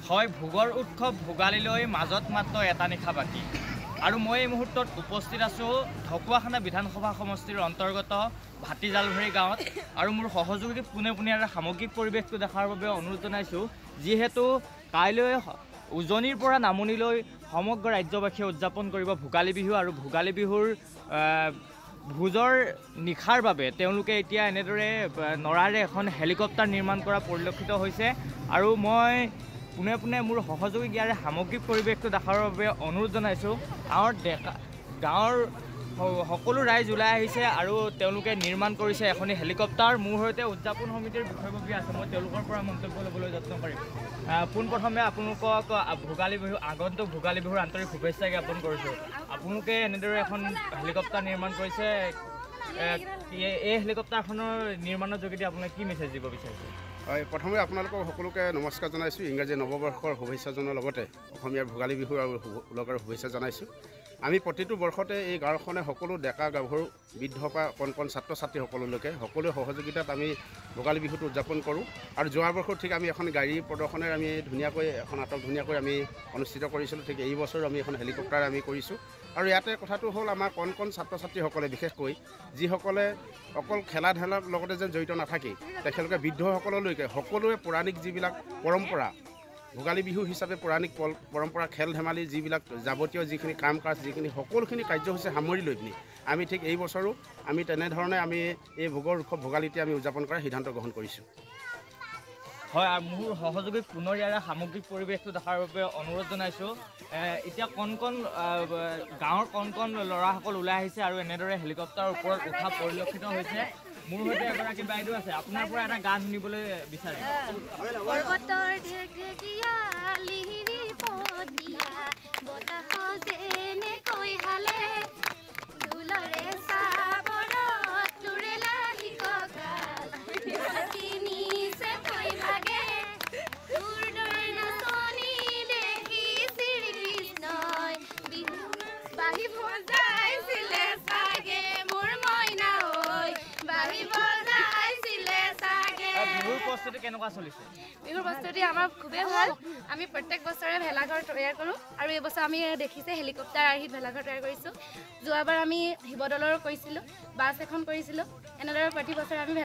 হয়, ভোগৰ উৎসৱ ভোগালীলৈ মাজত মাত্ৰ এটা নিশা বাকী। আৰু মই এই মুহূৰ্তত উপস্থিত আছোঁ ঢকুৱাখানা বিধানসভা সমষ্টিৰ অন্তৰ্গত ভাটিজালভাৰী গাঁৱত। আৰু মোৰ সহযোগী পোনে পোনে সামগ্ৰিক পৰিৱেশটো দেখাৰ বাবে অনুৰোধ জনাইছোঁ, যিহেতু কাইলৈ উজনিৰ পৰা নামনিলৈ সমগ্ৰ ৰাজ্যবাসীয়ে উদযাপন কৰিব ভোগালী বিহু। আৰু ভোগালী বিহুৰ ভোজৰ নিশাৰ বাবে তেওঁলোকে এতিয়া এনেদৰে নৰাৰে এখন হেলিকপ্টাৰ নিৰ্মাণ কৰা পৰিলক্ষিত হৈছে। আৰু মই পোনে পোনে মোৰ সহযোগীক ইয়াৰে সামগ্ৰিক পৰিৱেশটো দেখাৰ বাবে অনুৰোধ জনাইছোঁ। গাঁৱৰ সকলো ৰাইজ ওলাই আহিছে আৰু তেওঁলোকে নিৰ্মাণ কৰিছে এখনি হেলিকপ্টাৰ। মোৰ সৈতে উদযাপন সমিতিৰ বিষয়ববী আছে, মই তেওঁলোকৰ পৰা মন্তব্য ল'বলৈ যত্ন কৰিম। পোনপ্ৰথমে আপোনালোকক আগন্তুক ভোগালী বিহুৰ আন্তৰিক শুভেচ্ছা জ্ঞাপন কৰিছোঁ। আপোনালোকে এনেদৰে এখন হেলিকপ্টাৰ নিৰ্মাণ কৰিছে, এই হেলিকপ্টাৰখনৰ নিৰ্মাণৰ যোগেদি আপোনালোকে কি মেছেজ দিব বিচাৰিছে? হয়, প্ৰথমে আপোনালোকক সকলোকে নমস্কাৰ জনাইছোঁ। ইংৰাজী নৱবৰ্ষৰ শুভেচ্ছা জনোৱাৰ লগতে অসমীয়াৰ ভোগালী বিহুৰ আৰু উলগৰ শুভেচ্ছা জনাইছোঁ। আমি প্ৰতিটো বৰ্ষতে এই গাঁওখনে সকলো ডেকা গাভৰু বৃদ্ধ পৰা কণ ছাত্ৰ ছাত্ৰীসকললৈকে সকলোৱে সহযোগিতাত আমি ভোগালী বিহুটো উদযাপন কৰোঁ। আৰু যোৱা বৰ্ষত ঠিক আমি এখন গাড়ী প্ৰদৰ্শনেৰে আমি ধুনীয়াকৈ এখন নাটক ধুনীয়াকৈ আমি অনুষ্ঠিত কৰিছিলোঁ। ঠিক এই বছৰো আমি এখন হেলিকপ্টাৰ আমি কৰিছোঁ। আৰু ইয়াতে কথাটো হ'ল, আমাৰ কণ ছাত্ৰ ছাত্ৰীসকলে বিশেষকৈ যিসকলে অকল খেলা ধূলাৰ লগতে যেন জড়িত নাথাকেই, তেখেতলোকে বৃদ্ধসকললৈকে সকলোৱে পৌৰাণিক যিবিলাক পৰম্পৰা, ভোগালী বিহু হিচাপে পৌৰাণিক পৰম্পৰা, খেল ধেমালি, যিবিলাক যাৱতীয় যিখিনি কাম কাজ, যিখিনি সকলোখিনি কাৰ্যসূচী সামৰি লৈ পিনি আমি ঠিক এই বছৰো আমি তেনেধৰণে আমি এই ভোগৰ উৎসৱ ভোগালীতে আমি উদযাপন কৰাৰ সিদ্ধান্ত গ্ৰহণ কৰিছোঁ। হয়, মোৰ সহযোগীক পুনৰ ইয়াৰে সামগ্ৰিক পৰিৱেশটো দেখাৰ বাবে অনুৰোধ জনাইছোঁ। এতিয়া গাঁৱৰ কণ ল'ৰাসকল ওলাই আহিছে আৰু এনেদৰে হেলিকপ্টাৰৰ ওপৰত উঠা পৰিলক্ষিত হৈছে। মোৰ সৈতে এগৰাকী বাইদেউ আছে, আপোনাৰ পৰা এটা গান শুনিবলৈ বিচাৰিম। বিহুৰ প্ৰস্তুতি কেনেকুৱা চলিছে? বিহুৰ প্ৰস্তুতি আমাৰ খুবেই ভাল। আমি প্ৰত্যেক বছৰে ভেলাঘৰ তৈয়াৰ কৰোঁ আৰু এইবছৰ আমি দেখিছে হেলিকপ্টাৰ আৰ্হিত ভেলাঘৰ তৈয়াৰ কৰিছোঁ। যোৱাবাৰ আমি শিৱদৌলৰ কৰিছিলোঁ, বাছ এখন কৰিছিলোঁ। এনেদৰে প্ৰতি বছৰে আমি